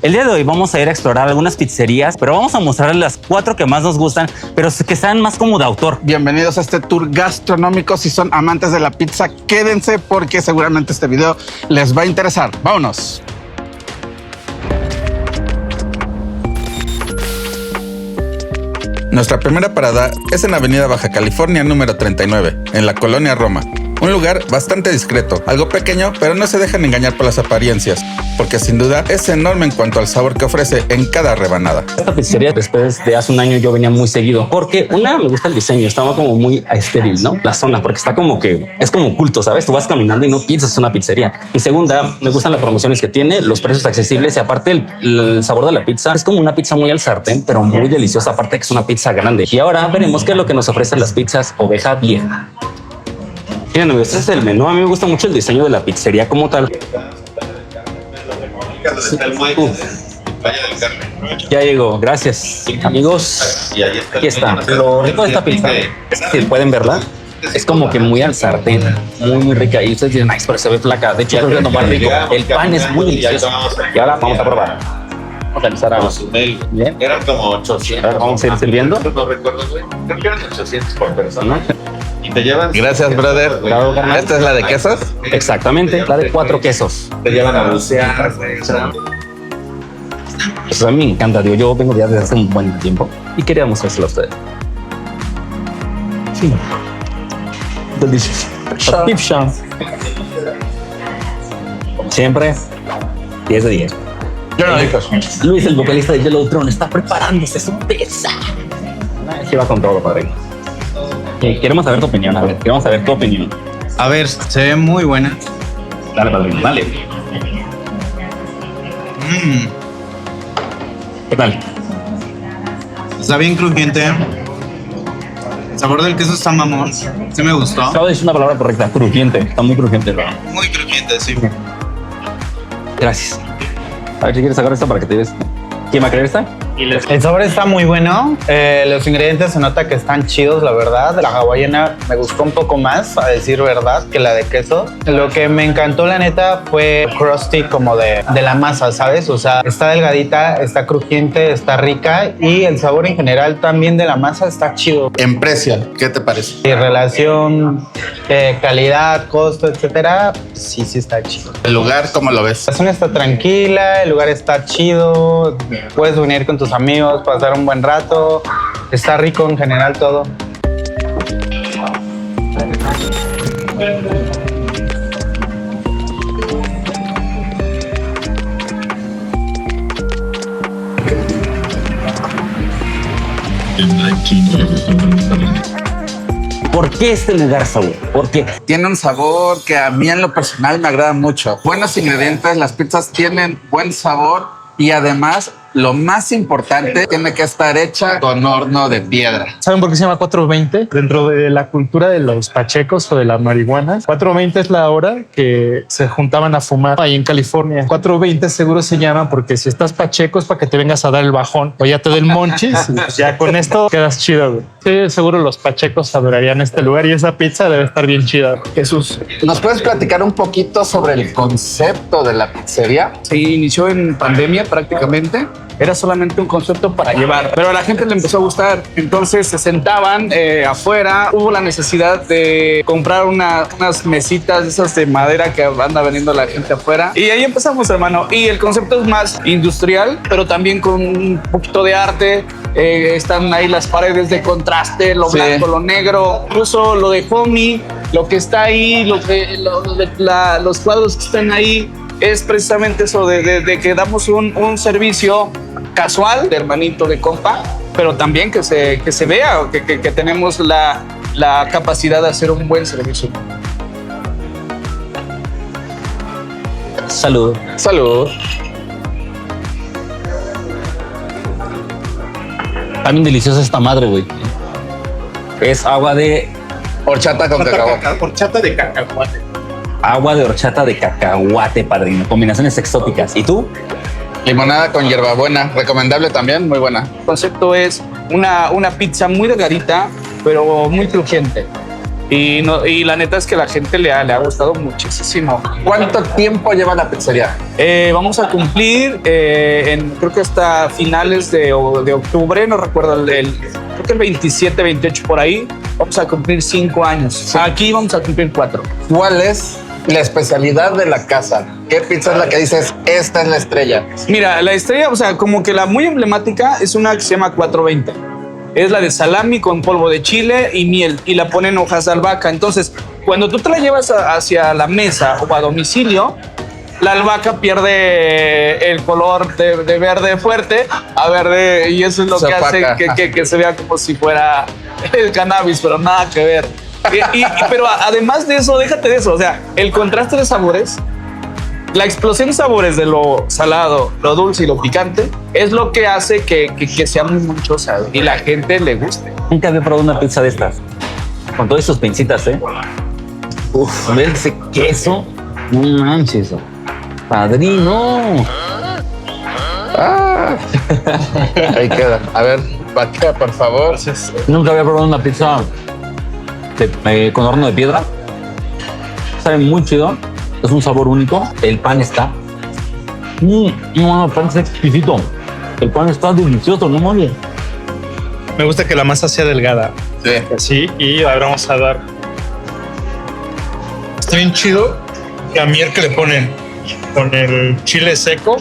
El día de hoy vamos a ir a explorar algunas pizzerías, pero vamos a mostrarles las 4 que más nos gustan, pero que sean más como de autor. Bienvenidos a este tour gastronómico. Si son amantes de la pizza, quédense porque seguramente este video les va a interesar. ¡Vámonos! Nuestra primera parada es en Avenida Baja California número 39, en la colonia Roma. Un lugar bastante discreto, algo pequeño, pero no se dejan engañar por las apariencias, porque sin duda es enorme en cuanto al sabor que ofrece en cada rebanada. Esta pizzería después de hace un año yo venía muy seguido, porque me gusta el diseño, estaba como muy estéril, ¿no? La zona, porque está como que es como oculto, ¿sabes? Tú vas caminando y no piensas en una pizzería. Y segunda, me gustan las promociones que tiene, los precios accesibles y aparte el sabor de la pizza es como una pizza muy al sartén, pero muy deliciosa, aparte que es una pizza grande. Y ahora veremos qué es lo que nos ofrecen las pizzas Oveja Vieja. Miren, este es el menú. A mí me gusta mucho el diseño de la pizzería como tal. Ya llegó, gracias amigos. Aquí está. Lo rico de esta pizza, si pueden verla, es como que muy al sartén, muy rica. Y ustedes dicen, ay, pero se ve flaca. De hecho, creo que es lo más rico. El pan es muy delicioso. Y ahora vamos a probar. Vamos a realizar algo. Bien. Eran como 800. A ver, vamos a ir sirviendo. No recuerdo, güey. Creo que eran 800 por persona. Y te llevan. Gracias, brother. Claro, carnal. ¿Esta es la de quesos? Exactamente, la de 4 quesos. Te llevan a bucear, güey. Pues a mí me encanta, digo, yo vengo ya desde hace un buen tiempo y quería mostrárselo a ustedes. Sí. Delicious. Pizza. Como siempre, 10 de 10. Luis, el vocalista de Yellowtron, está preparándose su pizza. Se va con todo, padre. Queremos saber tu opinión, a ver, queremos saber tu opinión. A ver, se ve muy buena. Dale, padrino, dale. ¿Qué tal? Está bien crujiente. El sabor del queso está mamón. Sí me gustó. Acabo de decir una palabra correcta, crujiente. Está muy crujiente, ¿verdad? Muy crujiente, sí. Gracias. A ver si quieres sacar esta para que te des. ¿Quién va a querer esta? El sabor está muy bueno, los ingredientes se nota que están chidos, la verdad. La hawaiana me gustó un poco más, a decir verdad, que la de queso. Lo que me encantó, la neta, fue crusty como de la masa, ¿sabes? O sea, está delgadita, está crujiente, está rica y el sabor en general también de la masa está chido. En precio, ¿qué te parece? Y relación, calidad, costo, etcétera, sí está chido. ¿El lugar cómo lo ves? La zona está tranquila, el lugar está chido, puedes venir con tus amigos, pasar un buen rato, está rico en general todo. ¿Por qué este lugar, Saúl? ¿Por qué? Tiene un sabor que a mí en lo personal me agrada mucho. Buenos ingredientes, las pizzas tienen buen sabor y además lo más importante, tiene que estar hecha con horno de piedra. ¿Saben por qué se llama 420? Dentro de la cultura de los pachecos o de la marihuana, 420 es la hora que se juntaban a fumar ahí en California. 420 seguro se llama porque si estás pacheco es para que te vengas a dar el bajón o ya te dé el monchis y pues ya con esto quedas chido, güey. Sí, seguro los pachecos adorarían este lugar y esa pizza debe estar bien chida. Jesús, ¿nos puedes platicar un poquito sobre el concepto de la pizzería? Se inició en pandemia prácticamente. Era solamente un concepto para llevar, pero a la gente le empezó a gustar. Entonces se sentaban afuera. Hubo la necesidad de comprar unas mesitas esas de madera que anda vendiendo la gente afuera. Y ahí empezamos, hermano. Y el concepto es más industrial, pero también con un poquito de arte. Están ahí las paredes de contraste, lo blanco, lo negro. Incluso lo de homie, lo que está ahí, los cuadros que están ahí. Es precisamente eso de que damos un servicio casual, de hermanito, de compa, pero también que se vea que tenemos la capacidad de hacer un buen servicio. Salud. Salud. Está bien deliciosa esta madre, güey. Es agua de Horchata con cacahuate. Horchata de cacahuate. agua de horchata de cacahuate, padrino. Combinaciones exóticas. ¿Y tú? Limonada con hierbabuena, recomendable también, muy buena. El concepto es una pizza muy delgadita, pero muy crujiente. Y, no, y la neta es que la gente le ha gustado muchísimo. ¿Cuánto tiempo lleva la pizzería? Vamos a cumplir, creo que hasta finales de octubre, no recuerdo, creo que el 27, 28 por ahí, vamos a cumplir 5 años. Sí. Aquí vamos a cumplir 4. ¿Cuál es la especialidad de la casa? ¿Qué pizza es la que dices, esta es la estrella? Mira, la estrella, o sea, como que la muy emblemática es una que se llama 420. Es la de salami con polvo de chile y miel y la ponen hojas de albahaca. Entonces, cuando tú te la llevas hacia la mesa o a domicilio, la albahaca pierde el color de verde fuerte a verde y eso es lo que hace que se vea como si fuera el cannabis, pero nada que ver. Pero además de eso, déjate de eso, o sea, el contraste de sabores, la explosión de sabores de lo salado, lo dulce y lo picante es lo que hace que sea muy monchosa y la gente le guste. Nunca había probado una pizza de estas. Con todas sus pincitas, ¿eh? Uf, ver ese queso. No manches. Padrino. Ahí queda. A ver, Vaca, por favor. Nunca había probado una pizza con horno de piedra. Sabe muy chido. Es un sabor único. El pan está. No, el pan está exquisito. El pan está delicioso, no mames. Me gusta que la masa sea delgada. Sí. Así, y ahora vamos a dar. Está bien chido la miel que le ponen con el chile seco.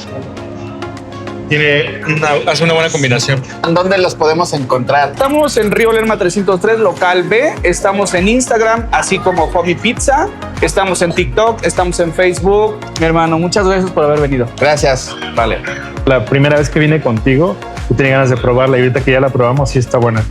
Hace una buena combinación. ¿Dónde los podemos encontrar? Estamos en Río Lerma 303, local B. Estamos en Instagram, así como Homie Pizza. Estamos en TikTok, estamos en Facebook. Mi hermano, muchas gracias por haber venido. Gracias. Vale. La primera vez que vine contigo, yo tenía ganas de probarla y ahorita que ya la probamos, sí está buena.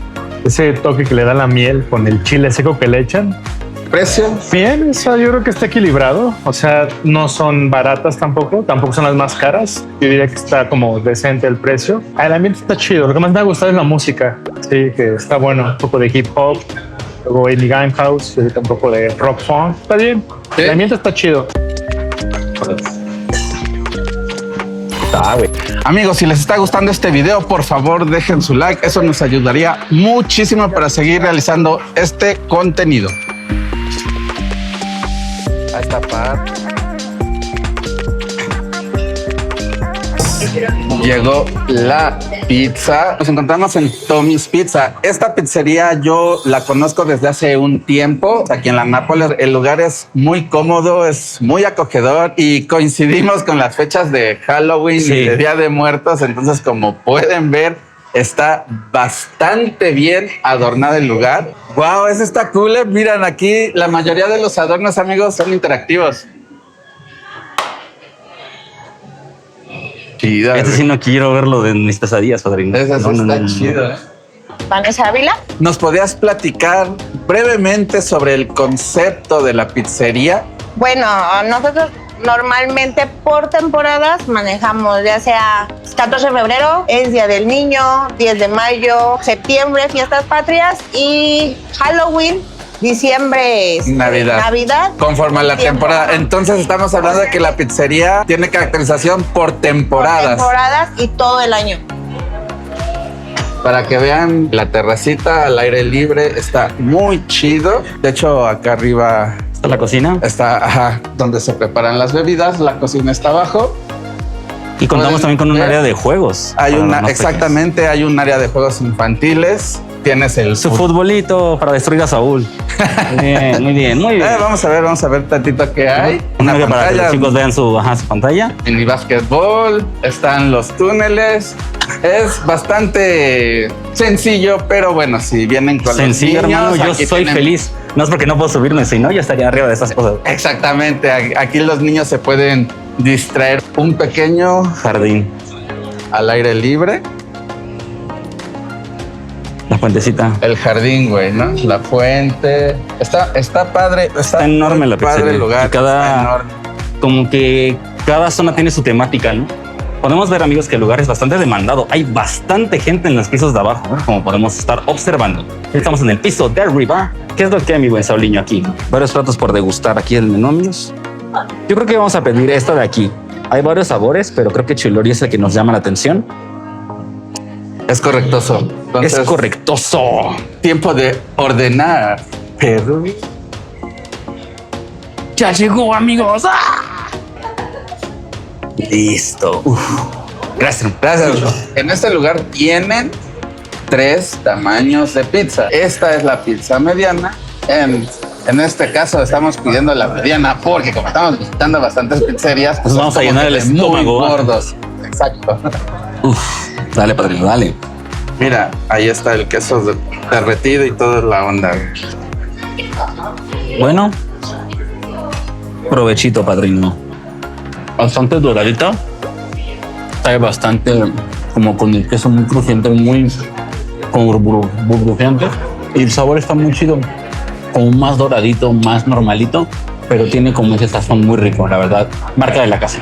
Ese toque que le da la miel con el chile seco que le echan. ¿Precio? Bien, yo creo que está equilibrado. O sea, no son baratas tampoco son las más caras. Yo diría que está como decente el precio. El ambiente está chido. Lo que más me ha gustado es la música. Sí, que está bueno. Un poco de hip hop, luego Amy Winehouse, un poco de rock funk. Está bien. ¿Sí? El ambiente está chido. Amigos, si les está gustando este video, por favor dejen su like. Eso nos ayudaría muchísimo para seguir realizando este contenido. A esta parte. Llegó la pizza. Nos encontramos en Tommy's Pizza. Esta pizzería yo la conozco desde hace un tiempo. Aquí en la Nápoles el lugar es muy cómodo, es muy acogedor y coincidimos con las fechas de Halloween y de Día de Muertos. Entonces, como pueden ver, está bastante bien adornado el lugar. Wow, eso está cool. Miren, aquí la mayoría de los adornos, amigos, son interactivos. Chido. Este sí no quiero verlo de mis pesadillas, padrino. Eso sí está chido. Vanessa Ávila. ¿Nos podías platicar brevemente sobre el concepto de la pizzería? Bueno, nosotros normalmente por temporadas manejamos, ya sea 14 de febrero, es Día del Niño, 10 de mayo, septiembre, fiestas patrias y Halloween. Diciembre es Navidad. Conforme a la temporada. Entonces estamos hablando de que la pizzería tiene caracterización por temporadas. Por temporadas y todo el año. Para que vean la terracita al aire libre, está muy chido. De hecho, acá arriba está la cocina. Está donde se preparan las bebidas. La cocina está abajo. Y contamos también con un área de juegos. Hay exactamente, hay un área de juegos infantiles. Tienes su futbolito para destruir a Saúl. Muy bien. Vamos a ver tantito qué hay. Una pantalla para que los chicos vean su pantalla. Mini básquetbol, están los túneles. Es bastante sencillo, pero bueno, si vienen con sencillo, los niños, hermano, yo soy feliz. No es porque no puedo subirme, si no, yo estaría arriba de esas cosas. Exactamente, aquí los niños se pueden distraer. Un pequeño jardín al aire libre. La fuentecita. El jardín, güey, ¿no? La fuente. Está padre. Está enorme la pizzería. Padre el lugar. Está enorme. Como que cada zona tiene su temática, ¿no? Podemos ver, amigos, que el lugar es bastante demandado. Hay bastante gente en los pisos de abajo, ¿no? Como podemos estar observando. Estamos en el piso de arriba. ¿Qué es lo que hay, mi buen Sauliño, aquí? Varios platos por degustar aquí el menú, amigos. Yo creo que vamos a pedir esto de aquí. Hay varios sabores, pero creo que chilori es el que nos llama la atención. Es correctoso. Entonces, es correctoso. Tiempo de ordenar. Perro. Ya llegó, amigos. Listo. Gracias. En este lugar tienen 3 tamaños de pizza. Esta es la pizza mediana. En este caso estamos pidiendo la mediana porque como estamos visitando bastantes pizzerías, Nos vamos a llenar el muy estómago. gordos. Exacto. Dale, padrino, dale. Mira, ahí está el queso derretido y toda la onda. Bueno, provechito, padrino. Bastante doradita. Sabe bastante como con el queso muy crujiente, muy como burbujeante. Y el sabor está muy chido. Como más doradito, más normalito. Pero tiene como ese sazón muy rico, la verdad. Marca de la casa.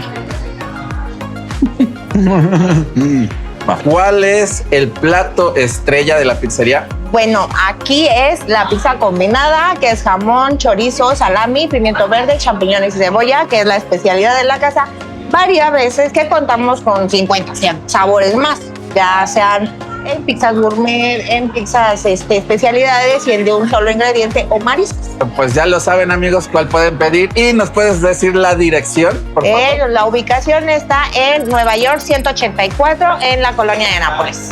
¿Cuál es el plato estrella de la pizzería? Bueno, aquí es la pizza combinada, que es jamón, chorizo, salami, pimiento verde, champiñones y cebolla, que es la especialidad de la casa. Varias veces que contamos con 50, 100 sabores más, ya sean en pizzas gourmet, en pizzas especialidades y en de un solo ingrediente o mariscos. Pues ya lo saben, amigos, cuál pueden pedir. ¿Y nos puedes decir la dirección, por favor? La ubicación está en Nueva York 184, en la colonia de Nápoles.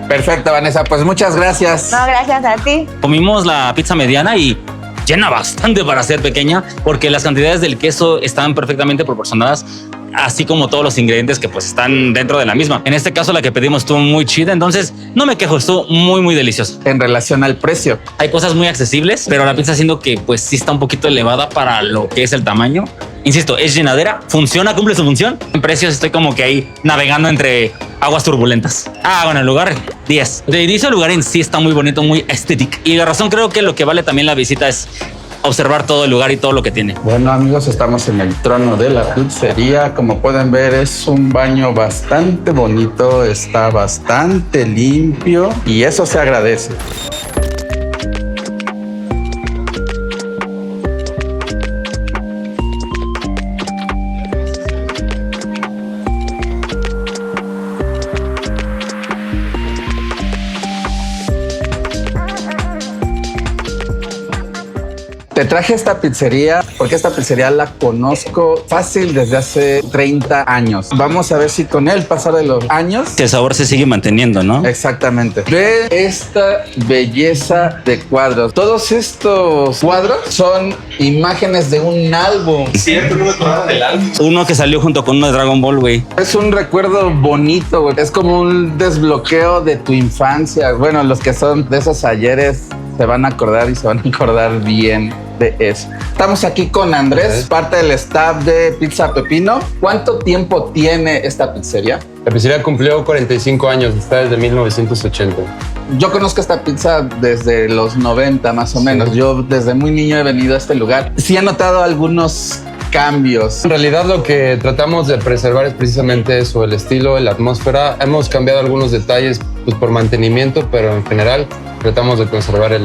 Perfecto, Vanessa. Pues muchas gracias. No, gracias a ti. Comimos la pizza mediana y llena bastante para ser pequeña porque las cantidades del queso están perfectamente proporcionadas, así como todos los ingredientes que pues están dentro de la misma. En este caso la que pedimos estuvo muy chida, entonces no me quejo, estuvo muy delicioso. En relación al precio, Hay cosas muy accesibles, pero la pizza siendo que pues sí está un poquito elevada para lo que es el tamaño. Insisto, es llenadera, funciona, cumple su función. En precios estoy como que ahí navegando entre aguas turbulentas. Bueno, el lugar 10. De inicio el lugar en sí está muy bonito, muy estético. Y la razón creo que lo que vale también la visita es observar todo el lugar y todo lo que tiene. bueno, amigos, estamos en el trono de la pizzería. Como pueden ver, es un baño bastante bonito, está bastante limpio y eso se agradece. Te traje esta pizzería porque esta pizzería la conozco fácil desde hace 30 años. Vamos a ver si con el pasar de los años... Que el sabor se sigue manteniendo, ¿no? Exactamente. Ve esta belleza de cuadros. Todos estos cuadros son imágenes de un álbum. Siempre no me acordaba del álbum. Uno que salió junto con uno de Dragon Ball, güey. Es un recuerdo bonito, güey. Es como un desbloqueo de tu infancia. Bueno, los que son de esos ayeres se van a acordar y se van a acordar bien de eso. Estamos aquí con Andrés, parte del staff de Pizza Pepino. ¿Cuánto tiempo tiene esta pizzería? La pizzería cumplió 45 años, está desde 1980. Yo conozco esta pizza desde los 90 más o menos. Yo desde muy niño he venido a este lugar. Sí he notado algunos cambios. En realidad lo que tratamos de preservar es precisamente eso, el estilo, la atmósfera. Hemos cambiado algunos detalles pues, por mantenimiento, pero en general tratamos de conservar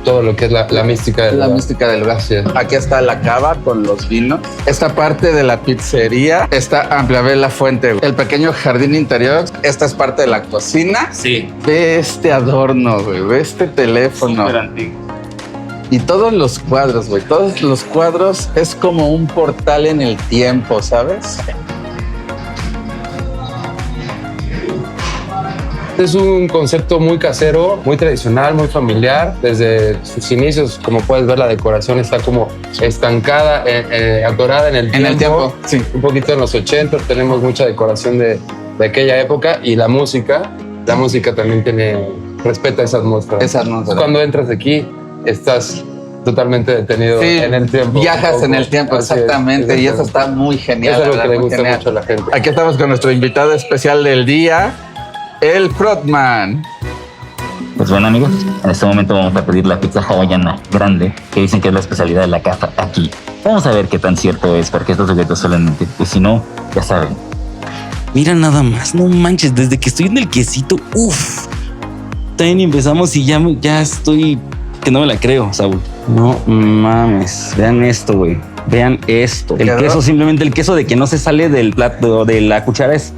todo lo que es la mística del lugar. Mística del lugar. Así es. Aquí está la cava con los vinos. Esta parte de la pizzería está amplia. Ve la fuente, el pequeño jardín interior. Esta es parte de la cocina. Sí. Ve este adorno, güey. Ve este teléfono. Súper antiguo. Y todos los cuadros, güey. Todos los cuadros es como un portal en el tiempo, ¿sabes? Es un concepto muy casero, muy tradicional, muy familiar. Desde sus inicios, como puedes ver, la decoración está como estancada, atorada en el tiempo. Sí. Un poquito en los 80 tenemos mucha decoración de aquella época y la música también respeta esa atmósfera. Esa atmósfera. Cuando entras aquí, estás totalmente detenido en el tiempo. Viajas en el tiempo, exactamente. Y eso está muy genial. Eso es lo que le muy gusta genial. mucho a la gente. Aquí estamos con nuestro invitado especial del día, el Frotman. Pues bueno, amigos, en este momento vamos a pedir la pizza hawaiana grande, que dicen que es la especialidad de la casa aquí. Vamos a ver qué tan cierto es, porque estos sujetos suelen mentir. Y si no, ya saben. Mira nada más, no manches, desde que estoy en el quesito, uff. También empezamos y ya estoy que no me la creo, Saúl. No mames, vean esto, güey. Vean esto. El queso, simplemente el queso de que no se sale del plato, de la cuchara es...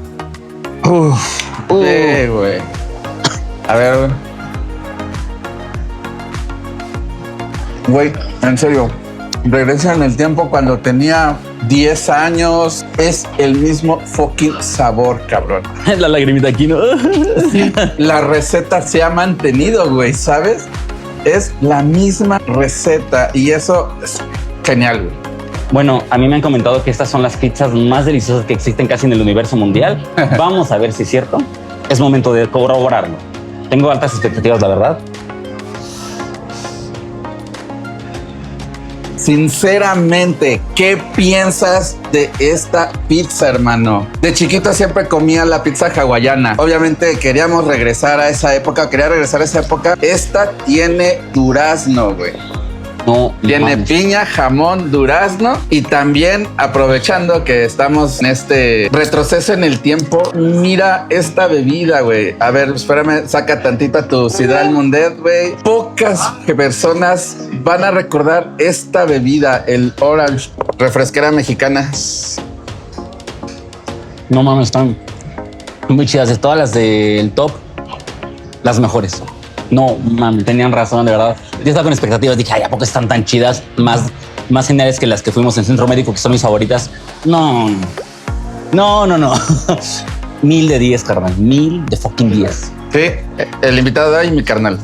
Sí, güey. A ver, güey. Güey, en serio. Regreso en el tiempo cuando tenía 10 años. Es el mismo fucking sabor, cabrón. La lagrimita aquí, ¿no? La receta se ha mantenido, güey, ¿sabes? Es la misma receta y eso es genial, güey. Bueno, a mí me han comentado que estas son las pizzas más deliciosas que existen casi en el universo mundial. Vamos a ver si es cierto. Es momento de corroborarlo. Tengo altas expectativas, la verdad. Sinceramente, ¿qué piensas de esta pizza, hermano? De chiquito siempre comía la pizza hawaiana. Obviamente queríamos regresar a esa época. Esta tiene durazno, güey. No, Tiene piña, jamón, durazno y también, aprovechando que estamos en este retroceso en el tiempo, mira esta bebida, güey. A ver, espérame, saca tantita tu Sidral Mundet, güey. Pocas personas van a recordar esta bebida, el Orange, refresquera mexicana. No mames, están muy chidas. De todas las del top, las mejores. No, mames, tenían razón, de verdad. Yo estaba con expectativas, dije, ay, ¿a poco están tan chidas? Más geniales que las que fuimos en Centro Médico, que son mis favoritas. No. 1000 de 10, carnal. 1000 de fucking 10. Sí, el invitado de ahí, mi carnal.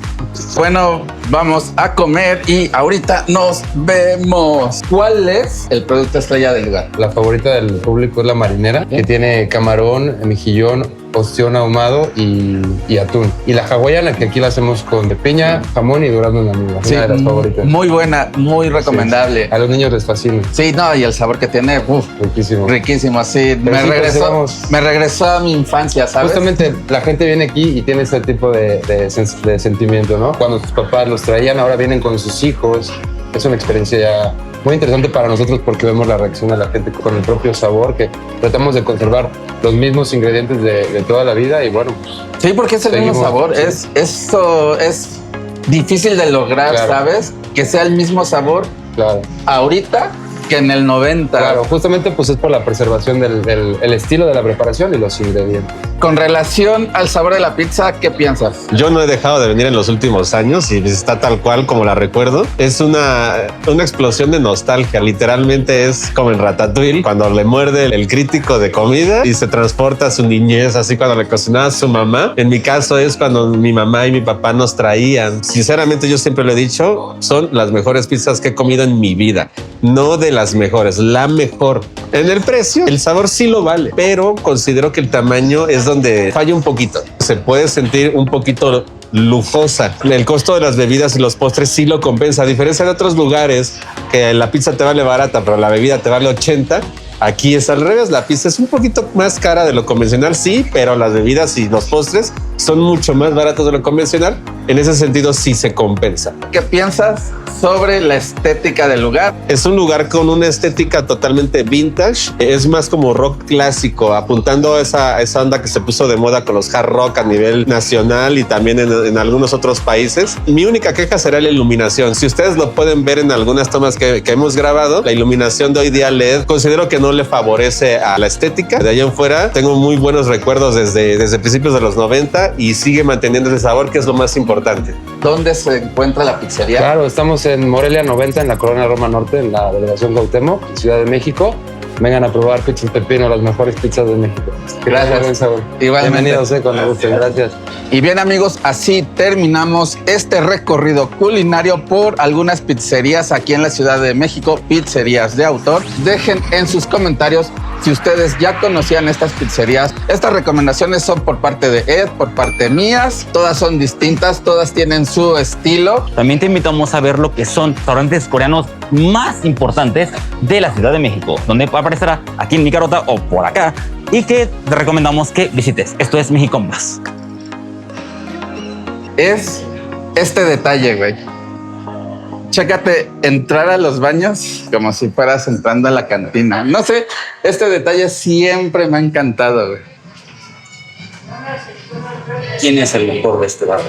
Bueno, vamos a comer y ahorita nos vemos. ¿Cuál es el producto estrella del lugar? La favorita del público es la marinera, que tiene camarón, mejillón, ostión ahumado y atún. Y la hawaiana, que aquí la hacemos con de piña, jamón y durazno en la misma. Sí, una de las favoritas. muy buena, muy recomendable. Sí. A los niños les fascina. Sí, no, y el sabor que tiene, Riquísimo. riquísimo, sí. Pero sí, pues, vamos. Me regresó a mi infancia, ¿sabes? Justamente la gente viene aquí y tiene ese tipo de sentimiento, ¿no? Cuando sus papás los traían, ahora vienen con sus hijos. Es una experiencia ya muy interesante para nosotros porque vemos la reacción de la gente con el propio sabor, que tratamos de conservar los mismos ingredientes de toda la vida y bueno. Sí, porque es el mismo sabor. Sí. Esto es difícil de lograr, claro. ¿Sabes? Que sea el mismo sabor Claro. ahorita que en el 90. Claro, justamente pues es por la preservación del estilo de la preparación y los ingredientes. Con relación al sabor de la pizza, ¿qué piensas? Yo no he dejado de venir en los últimos años y está tal cual como la recuerdo. Es una explosión de nostalgia. Literalmente es como en Ratatouille, cuando le muerde el crítico de comida y se transporta a su niñez, así cuando le cocinaba a su mamá. En mi caso es cuando mi mamá y mi papá nos traían. Sinceramente, yo siempre lo he dicho, son las mejores pizzas que he comido en mi vida. No de las mejores, la mejor. En el precio, el sabor sí lo vale, pero considero que el tamaño es donde falla un poquito. Se puede sentir un poquito lujosa. El costo de las bebidas y los postres sí lo compensa. A diferencia de otros lugares que la pizza te vale barata, pero la bebida te vale 80. Aquí es al revés. La pizza es un poquito más cara de lo convencional, sí, pero las bebidas y los postres son mucho más baratos de lo convencional. En ese sentido, sí se compensa. ¿Qué piensas sobre la estética del lugar? Es un lugar con una estética totalmente vintage. Es más como rock clásico, apuntando a esa onda que se puso de moda con los hard rock a nivel nacional y también en algunos otros países. Mi única queja será la iluminación. Si ustedes lo pueden ver en algunas tomas que hemos grabado, la iluminación de hoy día LED considero que no le favorece a la estética. De allá en fuera tengo muy buenos recuerdos desde principios de los 90 y sigue manteniendo ese sabor, que es lo más importante. ¿Dónde se encuentra la pizzería? Claro, estamos en Morelia 90, en la Colonia Roma Norte, en la delegación Cuauhtémoc, Ciudad de México. Vengan a probar pizzas pepino, las mejores pizzas de México. Gracias. Igualmente. Bienvenidos, con gusto. Gracias. Y bien, amigos, así terminamos este recorrido culinario por algunas pizzerías aquí en la Ciudad de México, pizzerías de autor. Dejen en sus comentarios si ustedes ya conocían estas pizzerías. Estas recomendaciones son por parte de Ed, por parte mías. Todas son distintas, todas tienen su estilo. También te invitamos a ver lo que son restaurantes coreanos más importantes de la Ciudad de México, donde aparecerá aquí en mi carota o por acá, y que te recomendamos que visites. Esto es México Más. Es este detalle, güey. Chécate, entrar a los baños como si fueras entrando a la cantina. No sé, este detalle siempre me ha encantado, güey. ¿Quién es el mejor de este barrio?